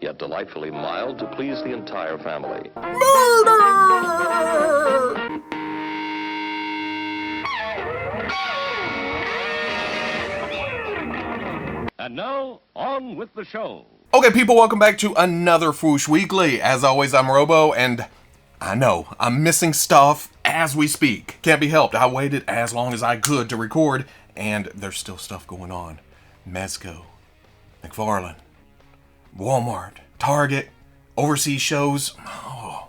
yet delightfully mild to please the entire family. And now, on with the show. Okay, people, welcome back to another Fwoosh Weekly. As always, I'm Robo, and I know I'm missing stuff as we speak. Can't be helped. I waited as long as I could to record, and there's still stuff going on. Mezco, McFarlane, Walmart, Target, overseas shows.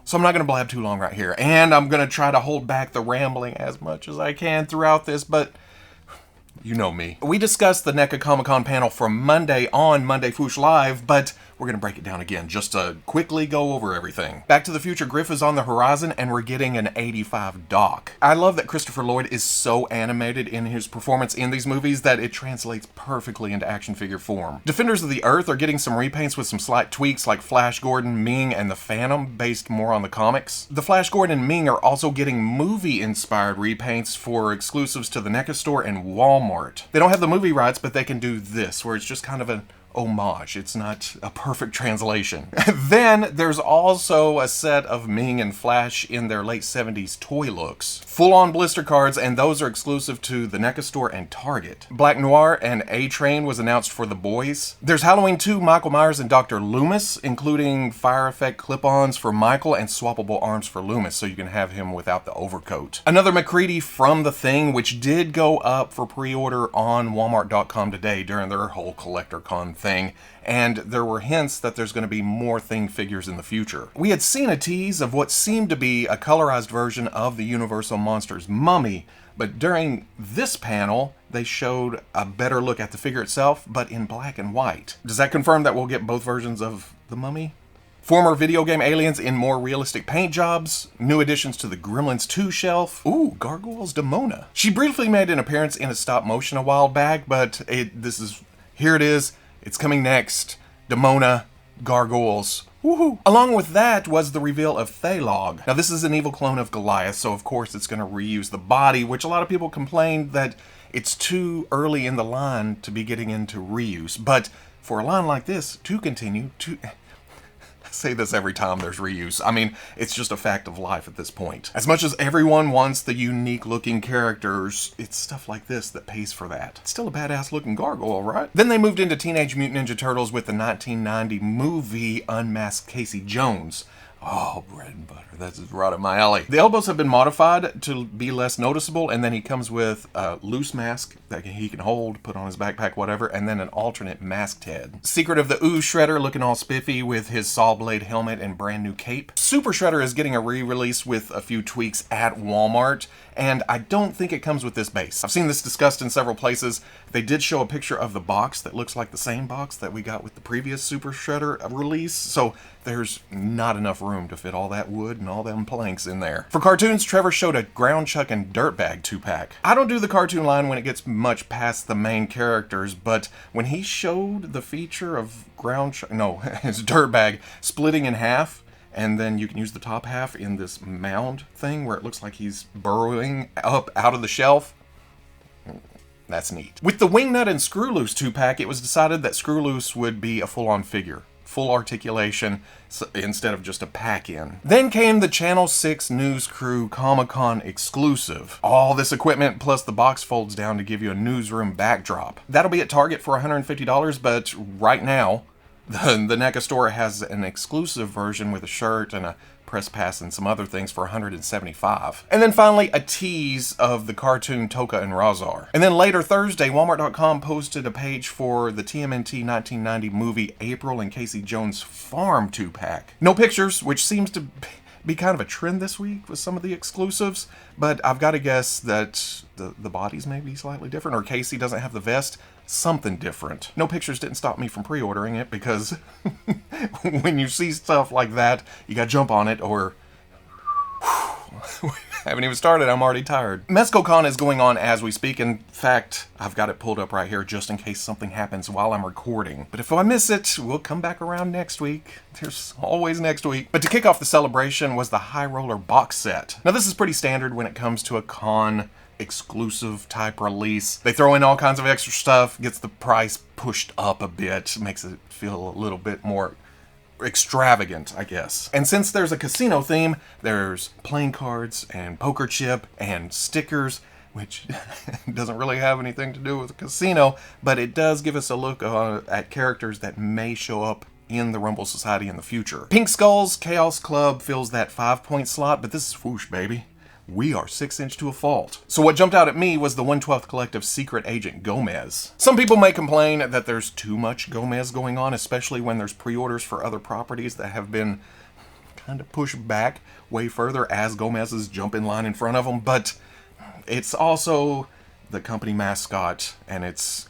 So I'm not going to blab too long right here, and I'm going to try to hold back the rambling as much as I can throughout this, but you know me. We discussed the NECA Comic-Con panel from Monday on Monday Fwoosh Live, but we're going to break it down again just to quickly go over everything. Back to the Future Griff is on the horizon, and we're getting an 85 Doc. I love that Christopher Lloyd is so animated in his performance in these movies that it translates perfectly into action figure form. Defenders of the Earth are getting some repaints with some slight tweaks like Flash Gordon, Ming, and the Phantom, based more on the comics. The Flash Gordon and Ming are also getting movie-inspired repaints for exclusives to the NECA store and Walmart. They don't have the movie rights, but they can do this, where it's just kind of an homage. It's not a perfect translation. Then there's also a set of Ming and Flash in their late 70s toy looks. Full-on blister cards, and those are exclusive to the NECA store and Target. Black Noir and A-Train was announced for the boys. There's Halloween 2 Michael Myers and Dr. Loomis, including fire effect clip-ons for Michael and swappable arms for Loomis, so you can have him without the overcoat. Another MacReady from The Thing, which did go up for pre-order on Walmart.com today during their whole CollectorCon thing, and there were hints that there's going to be more Thing figures in the future. We had seen a tease of what seemed to be a colorized version of the Universal Monsters Mummy, but during this panel, they showed a better look at the figure itself, but in black and white. Does that confirm that we'll get both versions of the Mummy? Former video game aliens in more realistic paint jobs, new additions to the Gremlins 2 shelf. Ooh, Gargoyle's Demona. She briefly made an appearance in a stop motion a while back, but here it is. It's coming next. Demona, Gargoyles. Woohoo! Along with that was the reveal of Thalog. Now this is an evil clone of Goliath, so of course it's going to reuse the body, which a lot of people complained that it's too early in the line to be getting into reuse. But for a line like this to continue to... I say this every time there's reuse. I mean, it's just a fact of life at this point. As much as everyone wants the unique looking characters, it's stuff like this that pays for that. It's still a badass looking gargoyle, right? Then they moved into Teenage Mutant Ninja Turtles with the 1990 movie Unmasked Casey Jones. Oh, bread and butter. That's right up my alley. The elbows have been modified to be less noticeable, and then he comes with a loose mask that he can hold, put on his backpack, whatever, and then an alternate masked head. Secret of the Ooze Shredder looking all spiffy with his saw blade helmet and brand new cape. Super Shredder is getting a re-release with a few tweaks at Walmart, and I don't think it comes with this base. I've seen this discussed in several places. They did show a picture of the box that looks like the same box that we got with the previous Super Shredder release, so there's not enough room to fit all that wood and all them planks in there. For cartoons, Trevor showed a Ground Chuck and Dirtbag 2-pack. I don't do the cartoon line when it gets much past the main characters, but when he showed the feature of his Dirtbag splitting in half, and then you can use the top half in this mound thing where it looks like he's burrowing up out of the shelf. That's neat. With the Wingnut and Screw Loose 2-pack, it was decided that Screw Loose would be a full-on figure. Full articulation instead of just a pack-in. Then came the Channel 6 News Crew Comic-Con exclusive. All this equipment plus the box folds down to give you a newsroom backdrop. That'll be at Target for $150, but right now, the NECA store has an exclusive version with a shirt and a press pass and some other things for $175. And then finally, a tease of the cartoon Toka and Razar. And then later Thursday, Walmart.com posted a page for the TMNT 1990 movie April and Casey Jones Farm 2-pack. No pictures, which seems to be kind of a trend this week with some of the exclusives, but I've got to guess that the bodies may be slightly different, or Casey doesn't have the vest. Something different. No pictures didn't stop me from pre-ordering it, because when you see stuff like that, you gotta jump on it, or I haven't even started, I'm already tired. MezcoCon is going on as we speak. In fact, I've got it pulled up right here just in case something happens while I'm recording. But if I miss it, we'll come back around next week. There's always next week. But to kick off the celebration was the High Roller box set. Now this is pretty standard when it comes to a con exclusive type release. They throw in all kinds of extra stuff, gets the price pushed up a bit, makes it feel a little bit more extravagant, I guess. And since there's a casino theme, there's playing cards and poker chip and stickers, which doesn't really have anything to do with a casino, but it does give us a look at characters that may show up in the Rumble Society in the future. Pink Skull's Chaos Club fills that 5-point slot, but this is whoosh, baby. We are 6-inch to a fault. So what jumped out at me was the 1/12 Collective Secret Agent Gomez. Some people may complain that there's too much Gomez going on, especially when there's pre-orders for other properties that have been kind of pushed back way further as Gomez's jump in line in front of them, but it's also the company mascot, and it's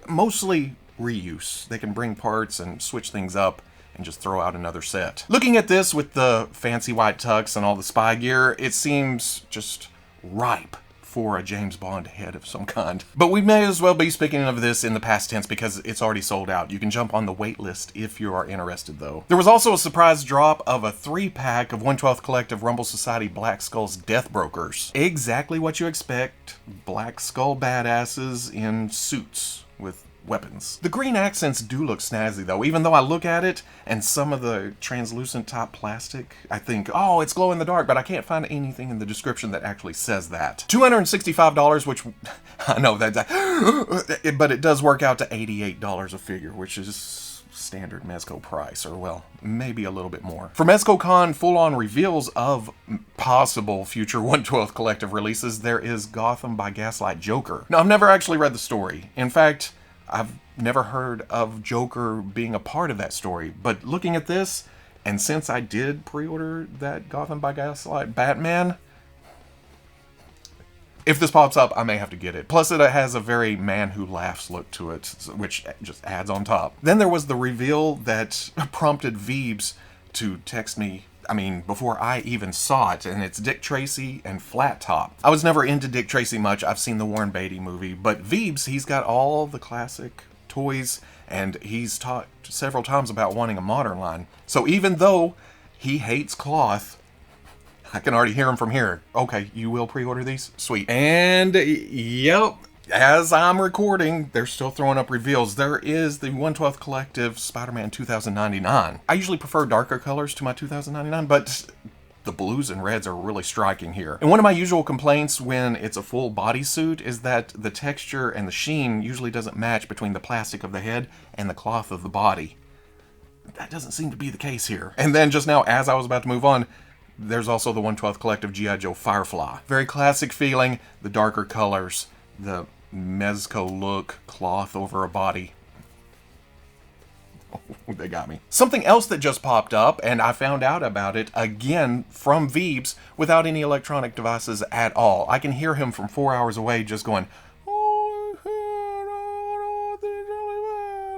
mostly reuse. They can bring parts and switch things up and just throw out another set. Looking at this with the fancy white tux and all the spy gear, it seems just ripe for a James Bond head of some kind. But we may as well be speaking of this in the past tense because it's already sold out. You can jump on the wait list if you are interested though. There was also a surprise drop of a 3-pack of 1/12 Collective Rumble Society Black Skull's Death Brokers. Exactly what you expect. Black Skull badasses in suits with weapons. The green accents do look snazzy though, even though I look at it and some of the translucent top plastic, I think, oh, it's glow in the dark, but I can't find anything in the description that actually says that. $265, which I know that, but it does work out to $88 a figure, which is standard Mezco price, or well, maybe a little bit more. For MezcoCon full-on reveals of possible future 1/12 Collective releases, there is Gotham by Gaslight Joker. Now, I've never actually read the story. In fact, I've never heard of Joker being a part of that story, but looking at this, and since I did pre-order that Gotham by Gaslight Batman, if this pops up, I may have to get it. Plus, it has a very Man Who Laughs look to it, which just adds on top. Then there was the reveal that prompted Veebs to text me, before I even saw it, and it's Dick Tracy and Flat Top. I was never into Dick Tracy much. I've seen the Warren Beatty movie, but Veebs, he's got all the classic toys, and he's talked several times about wanting a modern line. So even though he hates cloth, I can already hear him from here. Okay, you will pre-order these? Sweet. And, yep. As I'm recording, they're still throwing up reveals. There is the 1/12 Collective Spider-Man 2099. I usually prefer darker colors to my 2099, but the blues and reds are really striking here. And one of my usual complaints when it's a full bodysuit is that the texture and the sheen usually doesn't match between the plastic of the head and the cloth of the body. That doesn't seem to be the case here. And then just now, as I was about to move on, there's also the 1/12 Collective G.I.Joe Firefly. Very classic feeling, the darker colors, the Mezco look, cloth over a body. Oh, they got me. Something else that just popped up, and I found out about it again from Veebs without any electronic devices at all. I can hear him from 4 hours away just going,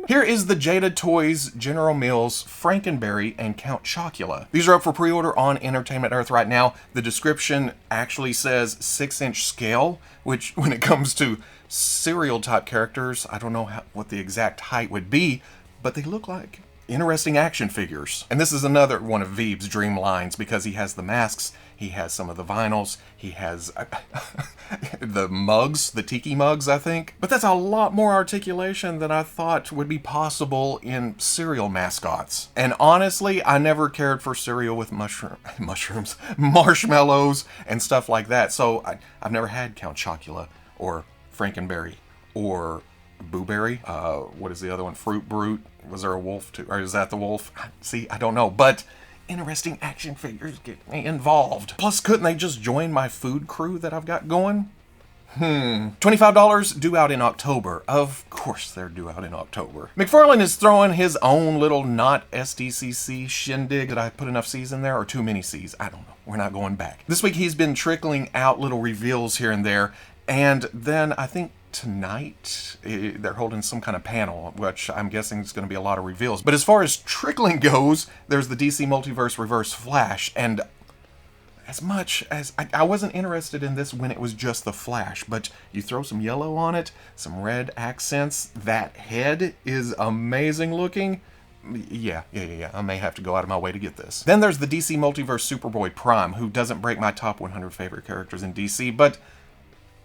here is the Jada Toys, General Mills, Frankenberry, and Count Chocula. These are up for pre-order on Entertainment Earth right now. The description actually says 6-inch scale, which when it comes to serial type characters, I don't know what the exact height would be, but they look like interesting action figures. And this is another one of Veeb's dream lines because he has the masks, he has some of the vinyls, he has the mugs, the tiki mugs, I think. But that's a lot more articulation than I thought would be possible in cereal mascots. And honestly, I never cared for cereal with marshmallows, and stuff like that. So I've never had Count Chocula or Frankenberry or Booberry. What is the other one? Fruit Brute. Was there a wolf too? Or is that the wolf? See, I don't know. But interesting action figures get me involved. Plus, couldn't they just join my food crew that I've got going? $25 due out in October. Of course they're due out in October. McFarlane is throwing his own little not SDCC shindig. Did I put enough C's in there or too many C's? I don't know. We're not going back. This week he's been trickling out little reveals here and there. And then I think tonight they're holding some kind of panel, which I'm guessing is going to be a lot of reveals. But as far as trickling goes, there's the DC Multiverse Reverse Flash, and as much as I wasn't interested in this when it was just the Flash, but you throw some yellow on it, some red accents, that head is amazing looking. Yeah, I may have to go out of my way to get this. Then there's the DC Multiverse Superboy Prime, who doesn't break my top 100 favorite characters in DC, but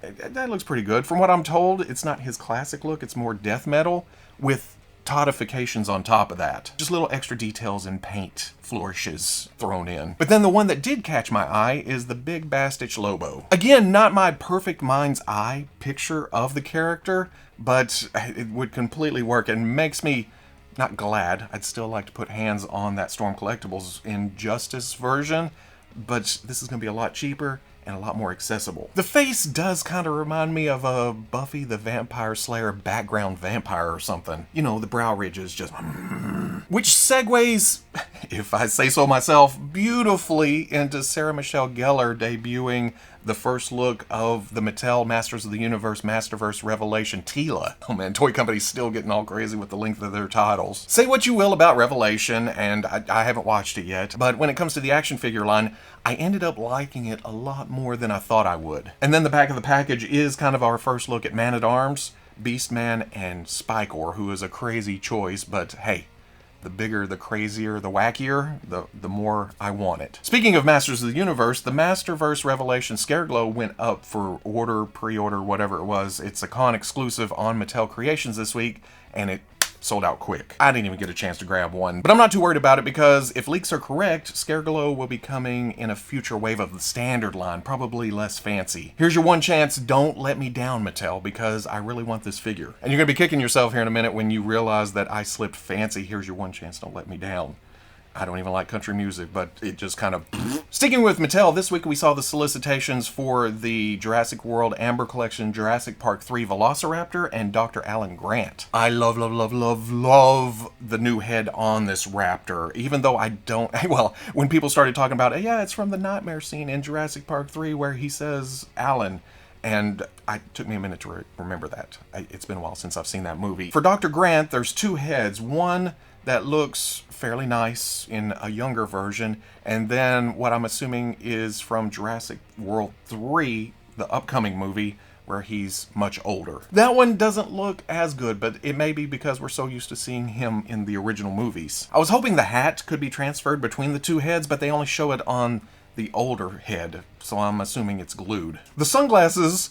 that looks pretty good. From what I'm told, it's not his classic look, it's more death metal with todifications on top of that. Just little extra details and paint flourishes thrown in. But then the one that did catch my eye is the big Bastich Lobo. Again, not my perfect mind's eye picture of the character, but it would completely work and makes me not glad. I'd still like to put hands on that Storm Collectibles Injustice version, but this is going to be a lot cheaper and a lot more accessible. The face does kind of remind me of a Buffy the Vampire Slayer background vampire or something. You know, the brow ridges just... Which segues, if I say so myself, beautifully into Sarah Michelle Gellar debuting the first look of the Mattel Masters of the Universe Masterverse Revelation Tila. Oh man, Toy Company's still getting all crazy with the length of their titles. Say what you will about Revelation, and I haven't watched it yet, but when it comes to the action figure line, I ended up liking it a lot more than I thought I would. And then the back of the package is kind of our first look at Man-at-Arms, Beastman, and Spikor, who is a crazy choice, but hey, the bigger, the crazier, the wackier, the more I want it. Speaking of Masters of the Universe, the Masterverse Revelation Scareglow went up for order, pre-order, whatever it was. It's a con exclusive on Mattel Creations this week, and it sold out quick. I didn't even get a chance to grab one, but I'm not too worried about it because if leaks are correct, Scareglow will be coming in a future wave of the standard line, probably less fancy. Here's your one chance, don't let me down, Mattel, because I really want this figure. And you're gonna be kicking yourself here in a minute when you realize that I slipped fancy. Here's your one chance, don't let me down. I don't even like country music, but it just kind of... Sticking with Mattel, this week we saw the solicitations for the Jurassic World Amber Collection Jurassic Park 3 Velociraptor and Dr. Alan Grant. I love the new head on this raptor, even though I don't... Well, when people started talking about, yeah, it's from the nightmare scene in Jurassic Park 3 where he says Alan, and it took me a minute to remember that. It's been a while since I've seen that movie. For Dr. Grant, there's two heads. One that looks fairly nice in a younger version, and then what I'm assuming is from Jurassic World 3, the upcoming movie, where he's much older. That one doesn't look as good, but it may be because we're so used to seeing him in the original movies. I was hoping the hat could be transferred between the two heads, but they only show it on the older head, so I'm assuming it's glued. The sunglasses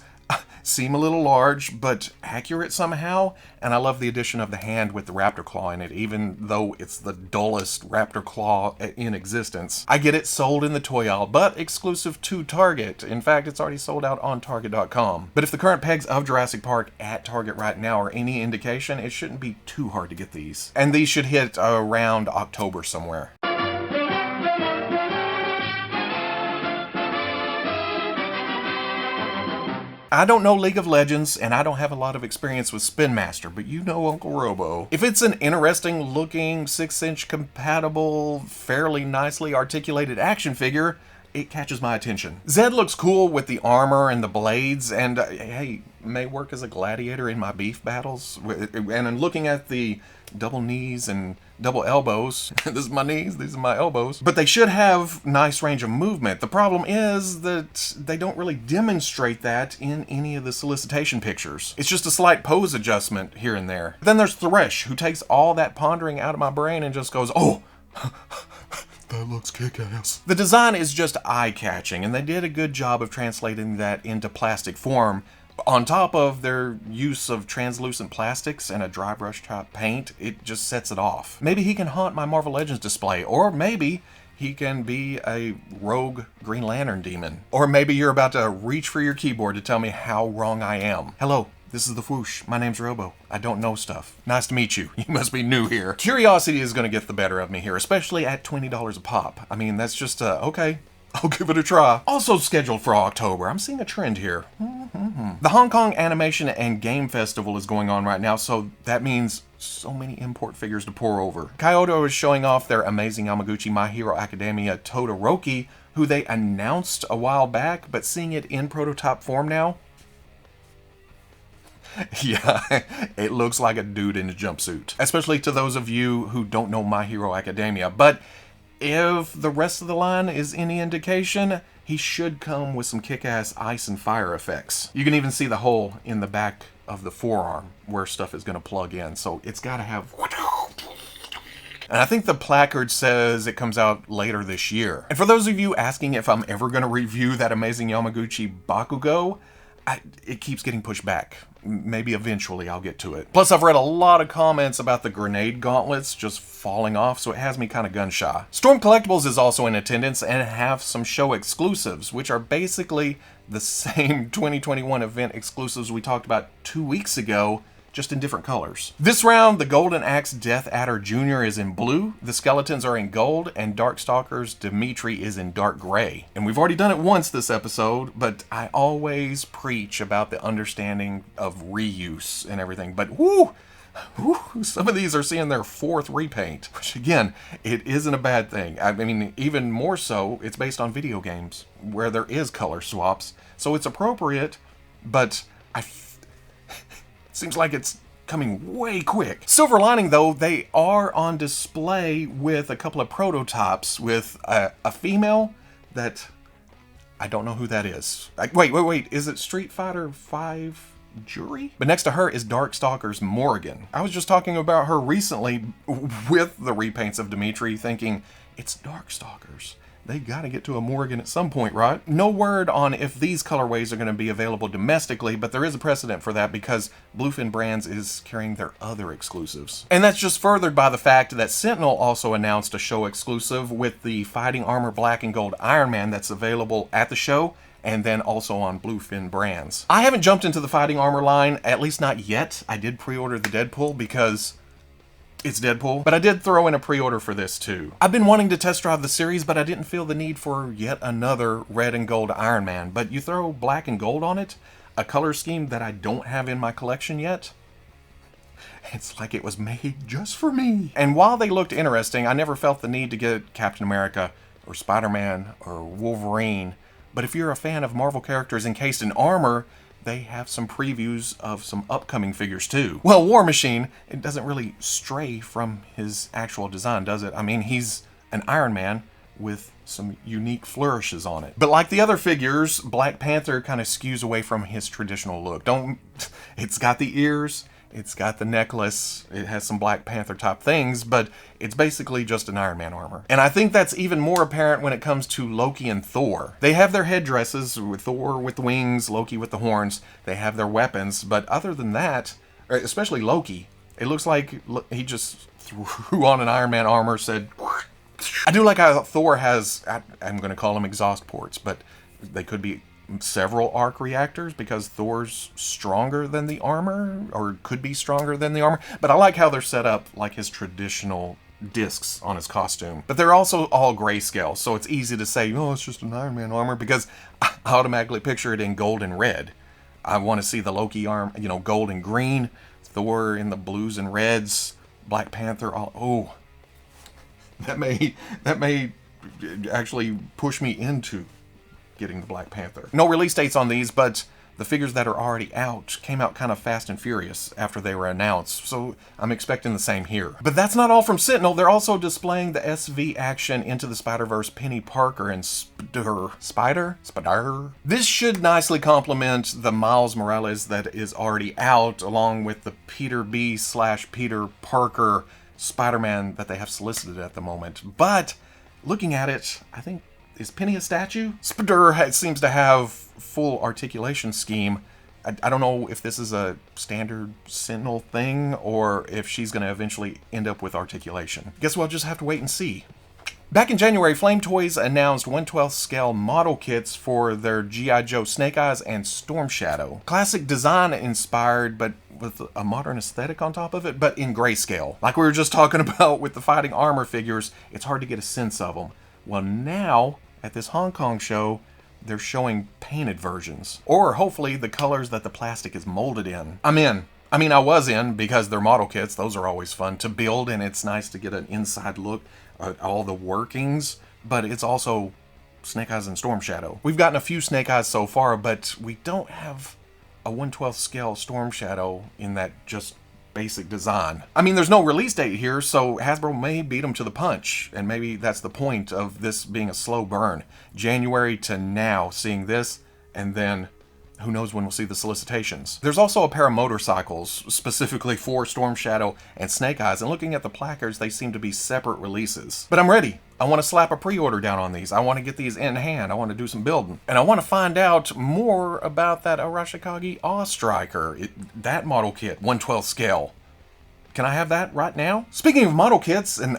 seem a little large, but accurate somehow, and I love the addition of the hand with the raptor claw in it, even though it's the dullest raptor claw in existence. I get it sold in the toy aisle, but exclusive to Target. In fact, it's already sold out on Target.com. But if the current pegs of Jurassic Park at Target right now are any indication, it shouldn't be too hard to get these. And these should hit around October somewhere. I don't know League of Legends, and I don't have a lot of experience with Spinmaster, but you know Uncle Robo. If it's an interesting looking 6-inch compatible, fairly nicely articulated action figure, it catches my attention. Zed looks cool with the armor and the blades, and hey, may work as a gladiator in my beef battles. And I'm looking at the double knees and double elbows. This is my knees, these are my elbows. But they should have nice range of movement. The problem is that they don't really demonstrate that in any of the solicitation pictures. It's just a slight pose adjustment here and there. Then there's Thresh, who takes all that pondering out of my brain and just goes, oh, that looks kick-ass. The design is just eye-catching, and they did a good job of translating that into plastic form. On top of their use of translucent plastics and a dry brush top paint, it just sets it off. Maybe he can haunt my Marvel Legends display, or maybe he can be a rogue Green Lantern demon. Or maybe you're about to reach for your keyboard to tell me how wrong I am. Hello, this is the Whoosh. My name's Robo. I don't know stuff. Nice to meet you. You must be new here. Curiosity is going to get the better of me here, especially at $20 a pop. I mean, that's just, okay. I'll give it a try. Also scheduled for October. I'm seeing a trend here. The Hong Kong Animation and Game Festival is going on right now, so that means so many import figures to pour over. Kaiyodo is showing off their amazing Yamaguchi My Hero Academia Todoroki, who they announced a while back, but seeing it in prototype form now, yeah, it looks like a dude in a jumpsuit. Especially to those of you who don't know My Hero Academia, but if the rest of the line is any indication, he should come with some kick-ass ice and fire effects. You can even see the hole in the back of the forearm where stuff is going to plug in, so it's got to have... And I think the placard says it comes out later this year. And for those of you asking if I'm ever going to review that amazing Yamaguchi Bakugo, it keeps getting pushed back. Maybe eventually I'll get to it. Plus, I've read a lot of comments about the grenade gauntlets just falling off, so it has me kind of gun shy. Storm Collectibles is also in attendance and have some show exclusives, which are basically the same 2021 event exclusives we talked about 2 weeks ago, just in different colors. This round, the Golden Axe Death Adder Jr. is in blue, the Skeletons are in gold, and Darkstalker's Dimitri is in dark gray. And we've already done it once this episode, but I always preach about the understanding of reuse and everything. But whoo, some of these are seeing their 4th repaint, which again, it isn't a bad thing. I mean, even more so, it's based on video games where there is color swaps, so it's appropriate, but seems like it's coming way quick. Silver lining though, they are on display with a couple of prototypes with a female that I don't know who that is. Wait, is it Street Fighter V Jury? But next to her is Darkstalker's Morrigan. I was just talking about her recently with the repaints of Dimitri, thinking it's Darkstalkers. They gotta get to a Morrigan at some point, right? No word on if these colorways are gonna be available domestically, but there is a precedent for that because Bluefin Brands is carrying their other exclusives. And that's just furthered by the fact that Sentinel also announced a show exclusive with the Fighting Armor Black and Gold Iron Man that's available at the show, and then also on Bluefin Brands. I haven't jumped into the Fighting Armor line, at least not yet. I did pre-order the Deadpool because it's Deadpool, but I did throw in a pre-order for this too. I've been wanting to test drive the series, but I didn't feel the need for yet another red and gold Iron Man. But you throw black and gold on it, a color scheme that I don't have in my collection yet, it's like it was made just for me. And while they looked interesting, I never felt the need to get Captain America or Spider-Man or Wolverine. But if you're a fan of Marvel characters encased in armor, they have some previews of some upcoming figures too. Well, War Machine, it doesn't really stray from his actual design, does it? I mean, he's an Iron Man with some unique flourishes on it. But like the other figures, Black Panther kind of skews away from his traditional look. It's got the ears, it's got the necklace, it has some Black Panther type things, but it's basically just an Iron Man armor. And I think that's even more apparent when it comes to Loki and Thor. They have their headdresses, with Thor with the wings, Loki with the horns, they have their weapons, but other than that, especially Loki, it looks like he just threw on an Iron Man armor, said, I do like how Thor has, I'm going to call them exhaust ports, but they could be several arc reactors because Thor's stronger than the armor, or could be stronger than the armor. But I like how they're set up like his traditional discs on his costume. But they're also all grayscale, so it's easy to say, oh, it's just an Iron Man armor, because I automatically picture it in gold and red. I want to see the Loki arm, gold and green, Thor in the blues and reds, Black Panther, oh, that may actually push me into getting the Black Panther. No release dates on these, but the figures that are already out came out kind of fast and furious after they were announced, so I'm expecting the same here. But that's not all from Sentinel. They're also displaying the SV Action Into the Spider-Verse Penny Parker and Spider. This should nicely complement the Miles Morales that is already out, along with the Peter B / Peter Parker Spider-Man that they have solicited at the moment. But looking at it, I think, is Penny a statue? Spider seems to have full articulation scheme. I don't know if this is a standard Sentinel thing or if she's going to eventually end up with articulation. Guess we'll just have to wait and see. Back in January, Flame Toys announced 1/12 scale model kits for their G.I.Joe Snake Eyes and Storm Shadow. Classic design inspired, but with a modern aesthetic on top of it, but in grayscale. Like we were just talking about with the fighting armor figures, it's hard to get a sense of them. Well, now, at this Hong Kong show, they're showing painted versions. Or, hopefully, the colors that the plastic is molded in. I'm in. I mean, I was in, because they're model kits. Those are always fun to build, and it's nice to get an inside look at all the workings. But it's also Snake Eyes and Storm Shadow. We've gotten a few Snake Eyes so far, but we don't have a 1/12 scale Storm Shadow in that just basic design. I mean, there's no release date here, so Hasbro may beat them to the punch, and maybe that's the point of this being a slow burn. January to now, seeing this, and then who knows when we'll see the solicitations. There's also a pair of motorcycles, specifically for Storm Shadow and Snake Eyes, and looking at the placards, they seem to be separate releases. But I'm ready. I want to slap a pre-order down on these. I want to get these in hand. I want to do some building. And I want to find out more about that Arashikage Awe Striker. That model kit, 1/12 scale. Can I have that right now? Speaking of model kits, and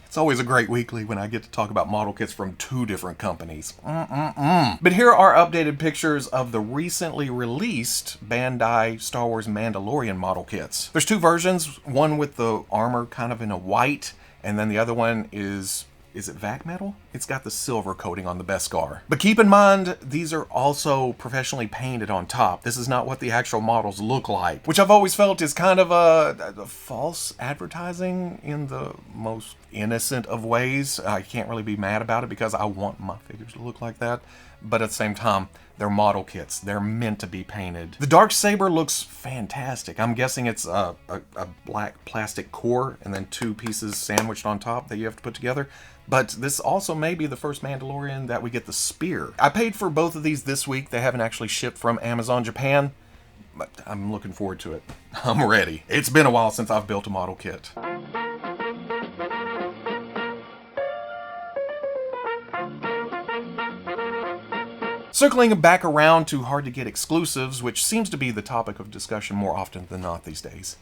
it's always a great weekly when I get to talk about model kits from 2 different companies. But here are updated pictures of the recently released Bandai Star Wars Mandalorian model kits. There's 2 versions, one with the armor kind of in a white, and then the other one is it vac metal? It's got the silver coating on the Beskar. But keep in mind, these are also professionally painted on top. This is not what the actual models look like, which I've always felt is kind of a false advertising in the most innocent of ways. I can't really be mad about it because I want my figures to look like that. But at the same time, they're model kits. They're meant to be painted. The Darksaber looks fantastic. I'm guessing it's a black plastic core and then 2 pieces sandwiched on top that you have to put together. But this also may be the first Mandalorian that we get the spear. I paid for both of these this week. They haven't actually shipped from Amazon Japan, but I'm looking forward to it. I'm ready. It's been a while since I've built a model kit. Circling back around to hard-to-get exclusives, which seems to be the topic of discussion more often than not these days.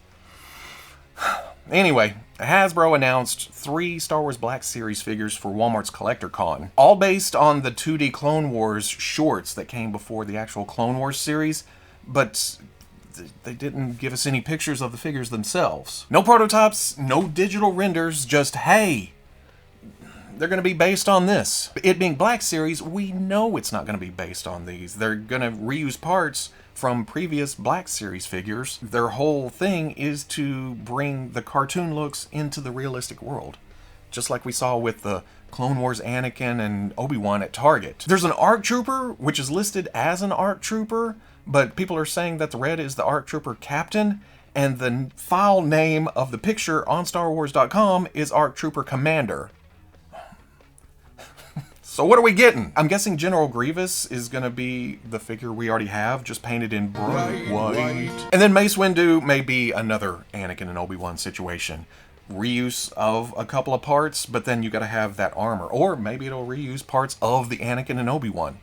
Anyway, Hasbro announced 3 Star Wars Black Series figures for Walmart's CollectorCon, all based on the 2D Clone Wars shorts that came before the actual Clone Wars series, but they didn't give us any pictures of the figures themselves. No prototypes, no digital renders, just, hey, they're going to be based on this. It being Black Series, we know it's not going to be based on these. They're going to reuse parts from previous Black Series figures. Their whole thing is to bring the cartoon looks into the realistic world, just like we saw with the Clone Wars Anakin and Obi-Wan at Target. There's an ARC Trooper, which is listed as an ARC Trooper, but people are saying that the red is the ARC Trooper Captain, and the file name of the picture on StarWars.com is ARC Trooper Commander. So what are we getting? I'm guessing General Grievous is going to be the figure we already have, just painted in bright white. And then Mace Windu may be another Anakin and Obi-Wan situation. Reuse of a couple of parts, but then you got to have that armor. Or maybe it'll reuse parts of the Anakin and Obi-Wan.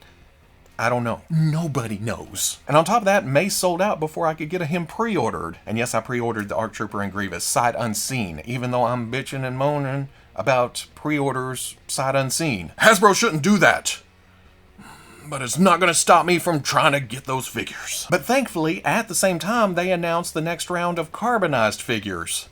I don't know. Nobody knows. And on top of that, Mace sold out before I could get him pre-ordered. And yes, I pre-ordered the ARC Trooper and Grievous sight unseen, even though I'm bitching and moaning about pre-orders sight unseen. Hasbro shouldn't do that. But it's not going to stop me from trying to get those figures. But thankfully, at the same time, they announced the next round of carbonized figures.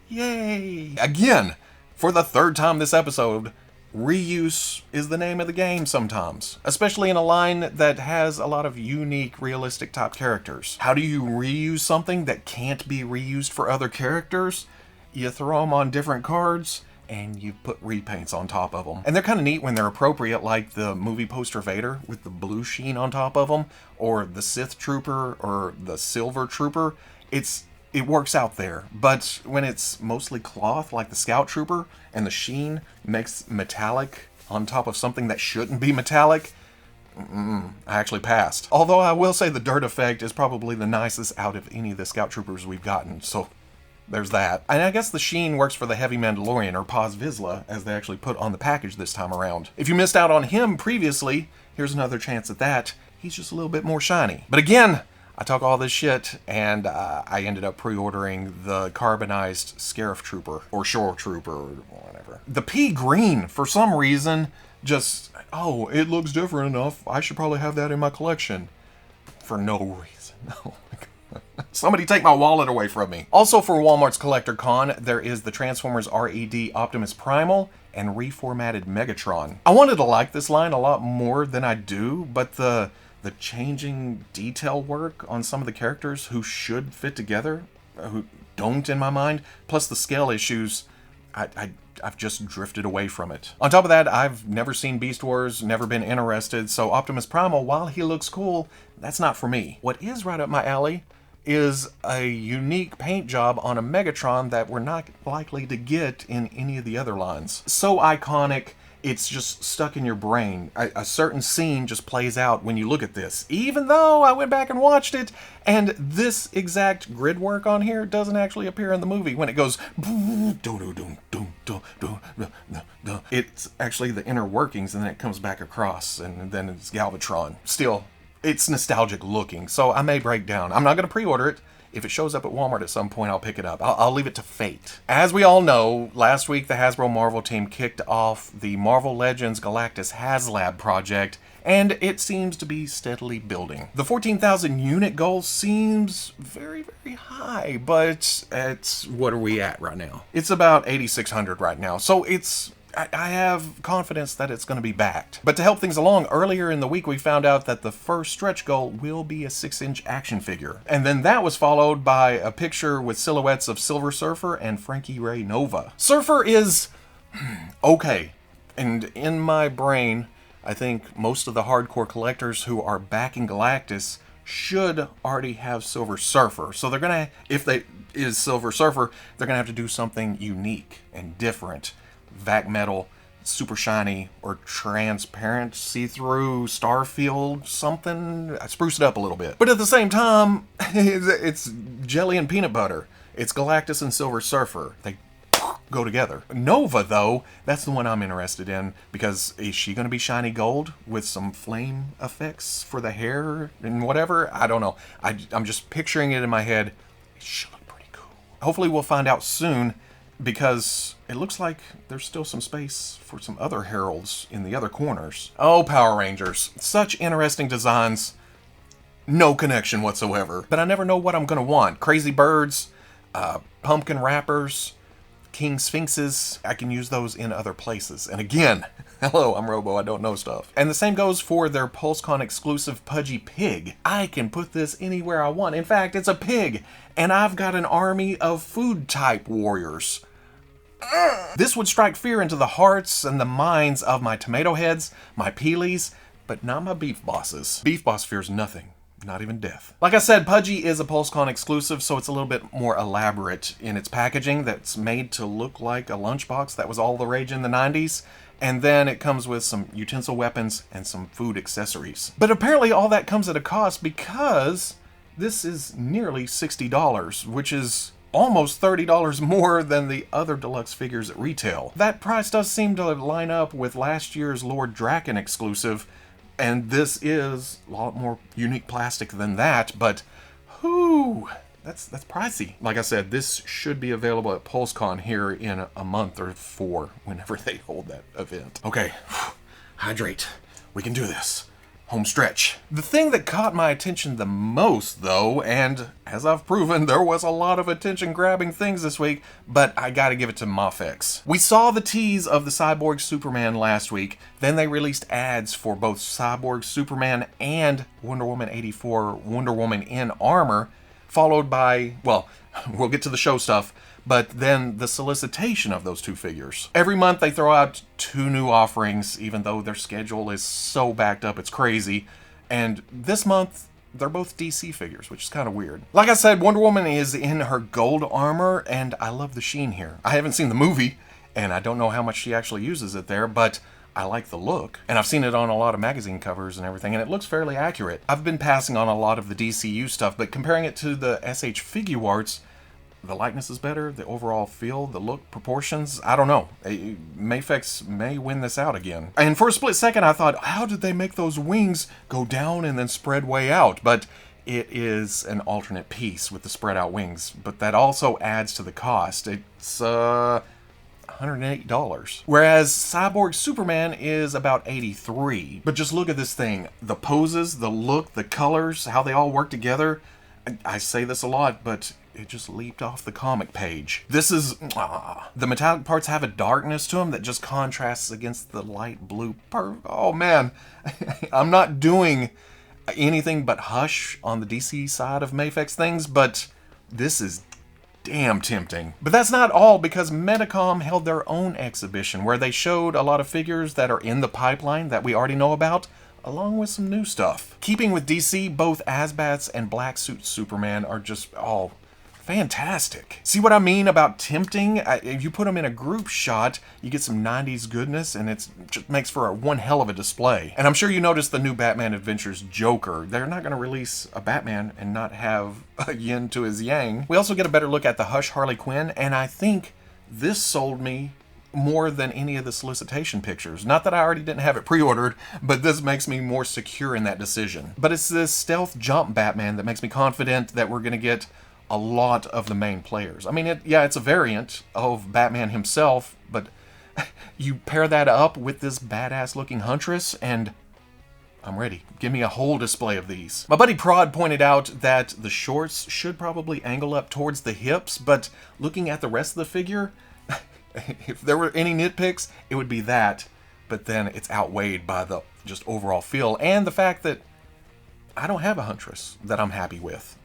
Yay! Again, for the 3rd time this episode, reuse is the name of the game sometimes, especially in a line that has a lot of unique, realistic type characters. How do you reuse something that can't be reused for other characters? You throw them on different cards, and you put repaints on top of them. And they're kind of neat when they're appropriate, like the movie poster Vader with the blue sheen on top of them, or the Sith Trooper, or the Silver Trooper. It works out there. But when it's mostly cloth, like the Scout Trooper, and the sheen makes metallic on top of something that shouldn't be metallic, I actually passed. Although I will say the dirt effect is probably the nicest out of any of the Scout Troopers we've gotten, so there's that. And I guess the sheen works for the Heavy Mandalorian, or Paz Vizsla, as they actually put on the package this time around. If you missed out on him previously, here's another chance at that. He's just a little bit more shiny. But again, I talk all this shit, and I ended up pre-ordering the carbonized Scarif Trooper, or Shore Trooper, or whatever. The pea green, for some reason, just, oh, it looks different enough. I should probably have that in my collection. For no reason. Oh my God. Somebody take my wallet away from me. Also for Walmart's CollectorCon, there is the Transformers R.E.D. Optimus Primal and reformatted Megatron. I wanted to like this line a lot more than I do, but the changing detail work on some of the characters who should fit together, who don't in my mind, plus the scale issues, I've just drifted away from it. On top of that, I've never seen Beast Wars, never been interested, so Optimus Primal, while he looks cool, that's not for me. What is right up my alley is a unique paint job on a Megatron that we're not likely to get in any of the other lines. So iconic, it's just stuck in your brain. A certain scene just plays out when you look at this, even though I went back and watched it, and this exact grid work on here doesn't actually appear in the movie when it goes It's actually the inner workings, and then it comes back across, and then it's Galvatron. Still, it's nostalgic looking, so I may break down. I'm not going to pre-order it. If it shows up at Walmart at some point, I'll pick it up. I'll leave it to fate. As we all know, last week the Hasbro Marvel team kicked off the Marvel Legends Galactus HasLab project, and it seems to be steadily building. The 14,000 unit goal seems very, very high, but what are we at right now? It's about 8,600 right now, so I have confidence that it's going to be backed. But to help things along, earlier in the week we found out that the first stretch goal will be a 6-inch action figure. And then that was followed by a picture with silhouettes of Silver Surfer and Frankie Ray Nova. Surfer is okay. And in my brain, I think most of the hardcore collectors who are backing Galactus should already have Silver Surfer. So they're going to, if they is Silver Surfer, they're going to have to do something unique and different. Vac metal, super shiny, or transparent, see-through, Starfield, something. I spruced it up a little bit. But at the same time, it's jelly and peanut butter. It's Galactus and Silver Surfer. They go together. Nova, though, that's the one I'm interested in, because is she going to be shiny gold with some flame effects for the hair and whatever? I don't know. I'm just picturing it in my head. It should look pretty cool. Hopefully we'll find out soon, because it looks like there's still some space for some other heralds in the other corners. Oh, Power Rangers. Such interesting designs. No connection whatsoever. But I never know what I'm going to want. Crazy birds, pumpkin wrappers, king sphinxes. I can use those in other places. And again, hello, I'm Robo, I don't know stuff. And the same goes for their PulseCon exclusive Pudgy Pig. I can put this anywhere I want. In fact, it's a pig. And I've got an army of food-type warriors. This would strike fear into the hearts and the minds of my tomato heads, my peelies, but not my beef bosses. Beef boss fears nothing, not even death. Like I said, Pudgy is a PulseCon exclusive, so it's a little bit more elaborate in its packaging. That's made to look like a lunchbox. That was all the rage in the 90s. And then it comes with some utensil weapons and some food accessories. But apparently all that comes at a cost, because this is nearly $60, which is almost $30 more than the other deluxe figures at retail. That price does seem to line up with last year's Lord Draken exclusive, and this is a lot more unique plastic than that, but whoo, that's pricey. Like I said, this should be available at PulseCon here in a month or 4, whenever they hold that event. Okay, hydrate. We can do this. Home stretch. The thing that caught my attention the most, though, and as I've proven, there was a lot of attention-grabbing things this week, but I gotta give it to MAFEX. We saw the tease of the Cyborg Superman last week, then they released ads for both Cyborg Superman and Wonder Woman 84 Wonder Woman in Armor, followed by, well, we'll get to the show stuff, but then the solicitation of those two figures. Every month they throw out 2 new offerings, even though their schedule is so backed up it's crazy. And this month, they're both DC figures, which is kind of weird. Like I said, Wonder Woman is in her gold armor, and I love the sheen here. I haven't seen the movie, and I don't know how much she actually uses it there, but I like the look. And I've seen it on a lot of magazine covers and everything, and it looks fairly accurate. I've been passing on a lot of the DCU stuff, but comparing it to the SH Figuarts, the likeness is better, the overall feel, the look, proportions, I don't know. MAFEX may win this out again. And for a split second I thought, how did they make those wings go down and then spread way out? But it is an alternate piece with the spread out wings, but that also adds to the cost. It's $108. Whereas Cyborg Superman is about $83. But just look at this thing. The poses, the look, the colors, how they all work together. I say this a lot, but it just leaped off the comic page. This is, the metallic parts have a darkness to them that just contrasts against the light blue. Oh man, I'm not doing anything but hush on the DC side of MAFEX things, but this is damn tempting. But that's not all, because MEdicom held their own exhibition where they showed a lot of figures that are in the pipeline that we already know about, along with some new stuff. Keeping with DC, both Asbats and Black Suit Superman are just, fantastic. See what I mean about tempting? If you put them in a group shot, you get some 90s goodness, and it just makes for one hell of a display. And I'm sure you noticed the new Batman Adventures Joker. They're not going to release a Batman and not have a yin to his yang. We also get a better look at the Hush Harley Quinn, and I think this sold me more than any of the solicitation pictures. Not that I already didn't have it pre-ordered, but this makes me more secure in that decision. But it's this stealth jump Batman that makes me confident that we're going to get a lot of the main players. I mean, it's a variant of Batman himself, but you pair that up with this badass looking Huntress and I'm ready. Give me a whole display of these. My buddy Prod pointed out that the shorts should probably angle up towards the hips, but looking at the rest of the figure, if there were any nitpicks, it would be that. But then it's outweighed by the just overall feel and the fact that I don't have a Huntress that I'm happy with.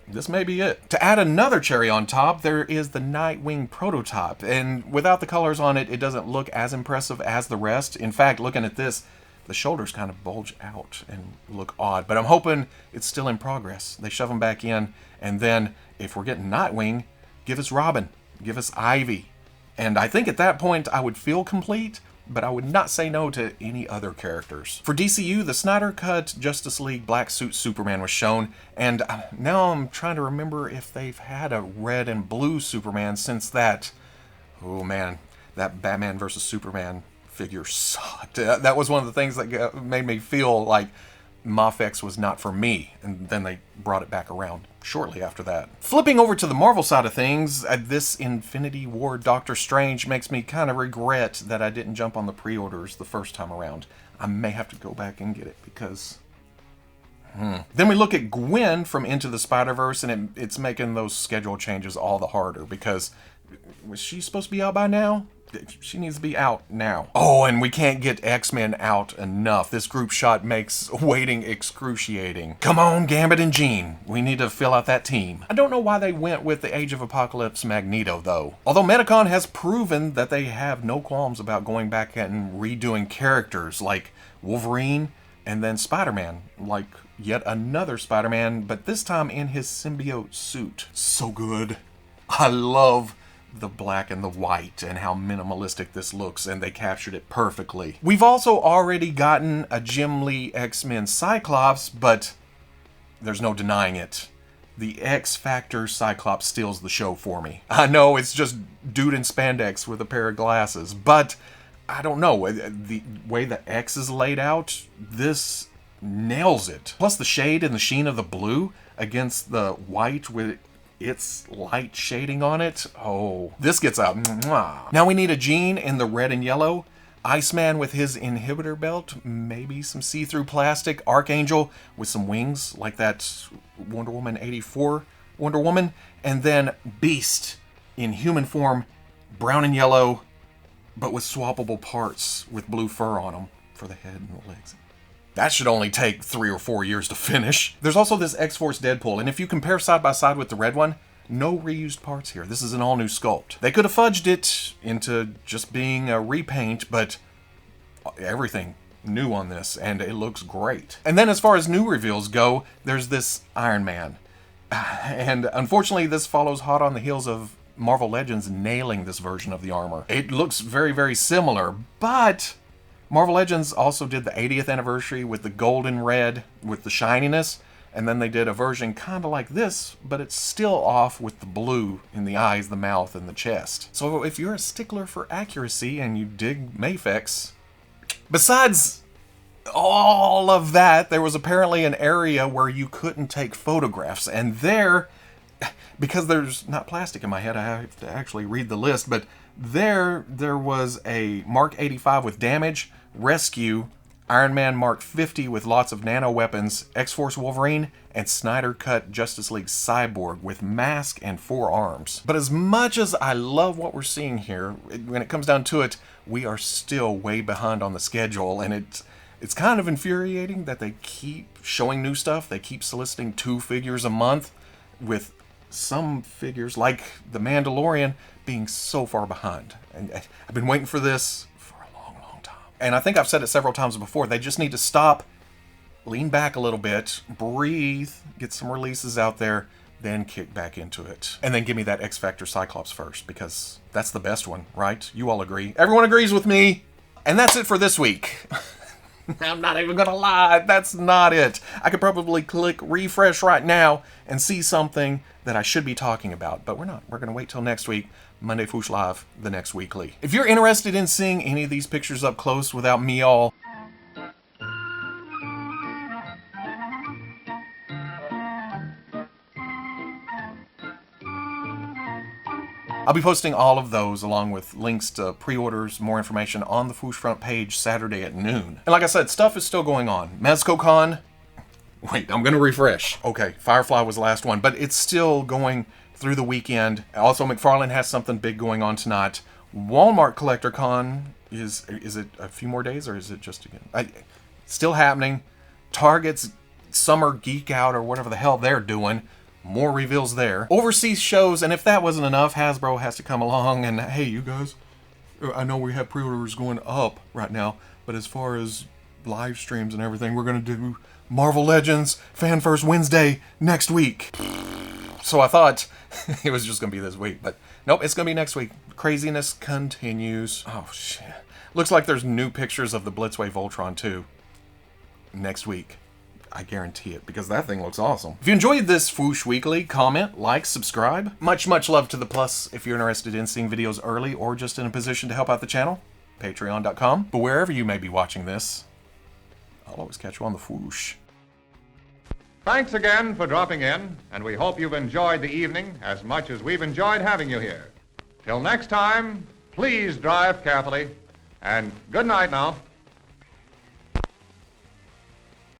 This may be it. To add another cherry on top, there is the Nightwing prototype, and without the colors on it, it doesn't look as impressive as the rest. In fact, looking at this, the shoulders kind of bulge out and look odd, but I'm hoping it's still in progress. They shove them back in, and then if we're getting Nightwing, give us Robin, give us Ivy. And I think at that point I would feel complete, but I would not say no to any other characters. For DCU, the Snyder Cut Justice League Black Suit Superman was shown, and now I'm trying to remember if they've had a red and blue Superman since that, oh man, that Batman vs. Superman figure sucked. That was one of the things that made me feel like MAFEX was not for me, and then they brought it back around shortly after that. Flipping over to the Marvel side of things, this Infinity War Doctor Strange makes me kind of regret that I didn't jump on the pre-orders the first time around. I may have to go back and get it because... Then we look at Gwen from Into the Spider-Verse, and it's making those schedule changes all the harder because was she supposed to be out by now? She needs to be out now. Oh, and we can't get X-Men out enough. This group shot makes waiting excruciating. Come on, Gambit and Jean. We need to fill out that team. I don't know why they went with the Age of Apocalypse Magneto, though. Although Medicom has proven that they have no qualms about going back and redoing characters like Wolverine and then Spider-Man, like yet another Spider-Man, but this time in his symbiote suit. So good. I love the black and the white and how minimalistic this looks, and they captured it perfectly. We've also already gotten a Jim Lee X-Men Cyclops, but there's no denying it. The X-Factor Cyclops steals the show for me. I know it's just dude in spandex with a pair of glasses, but I don't know. The way the X is laid out, this nails it. Plus the shade and the sheen of the blue against the white with its light shading on it. Oh, this gets out. Now we need a Jean in the red and yellow, Iceman with his inhibitor belt, maybe some see-through plastic, Archangel with some wings like that Wonder Woman 84 Wonder Woman, and then Beast in human form, brown and yellow, but with swappable parts with blue fur on them for the head and the legs. That should only take 3 or 4 years to finish. There's also this X-Force Deadpool, and if you compare side by side with the red one, no reused parts here. This is an all-new sculpt. They could have fudged it into just being a repaint, but everything new on this, and it looks great. And then as far as new reveals go, there's this Iron Man. And unfortunately, this follows hot on the heels of Marvel Legends nailing this version of the armor. It looks very, very similar, but Marvel Legends also did the 80th anniversary with the golden red with the shininess, and then they did a version kind of like this, but it's still off with the blue in the eyes, the mouth, and the chest. So if you're a stickler for accuracy and you dig MAFEX, besides all of that, there was apparently an area where you couldn't take photographs, and there, because there's not plastic in my head, I have to actually read the list, but there was a Mark 85 with damage, Rescue, Iron Man Mark 50 with lots of nano weapons, X-Force Wolverine, and Snyder Cut Justice League Cyborg with mask and 4 arms. But as much as I love what we're seeing here, when it comes down to it, we are still way behind on the schedule, and it's kind of infuriating that they keep showing new stuff. They keep soliciting 2 figures a month, with some figures, like The Mandalorian, being so far behind. And I've been waiting for this for a long, long time. And I think I've said it several times before. They just need to stop, lean back a little bit, breathe, get some releases out there, then kick back into it. And then give me that X-Factor Cyclops first, because that's the best one, right? You all agree. Everyone agrees with me. And that's it for this week. I'm not even gonna lie, that's not it. I could probably click refresh right now and see something that I should be talking about, but we're not. We're gonna wait till next week. Monday Foosh Live the next weekly. If you're interested in seeing any of these pictures up close without me all I'll be posting all of those along with links to pre-orders, more information on the Foosh front page Saturday at noon. And like I said, stuff is still going on. MezcoCon, wait, I'm gonna refresh. Okay, Firefly was the last one, but it's still going through the weekend. Also, McFarlane has something big going on tonight. Walmart Collector Con is it a few more days or is it just again? Still happening. Target's Summer Geek Out or whatever the hell they're doing. More reveals there. Overseas shows, and if that wasn't enough, Hasbro has to come along and, hey, you guys, I know we have pre-orders going up right now, but as far as live streams and everything, we're going to do Marvel Legends Fan First Wednesday next week. So I thought it was just going to be this week, but nope, it's going to be next week. Craziness continues. Oh, shit. Looks like there's new pictures of the Blitzwave Voltron, too, next week. I guarantee it, because that thing looks awesome. If you enjoyed this Foosh Weekly, comment, like, subscribe. Much love to the plus if you're interested in seeing videos early or just in a position to help out the channel. Patreon.com. But wherever you may be watching this, I'll always catch you on the Foosh. Thanks again for dropping in, and we hope you've enjoyed the evening as much as we've enjoyed having you here. Till next time, please drive carefully, and good night now.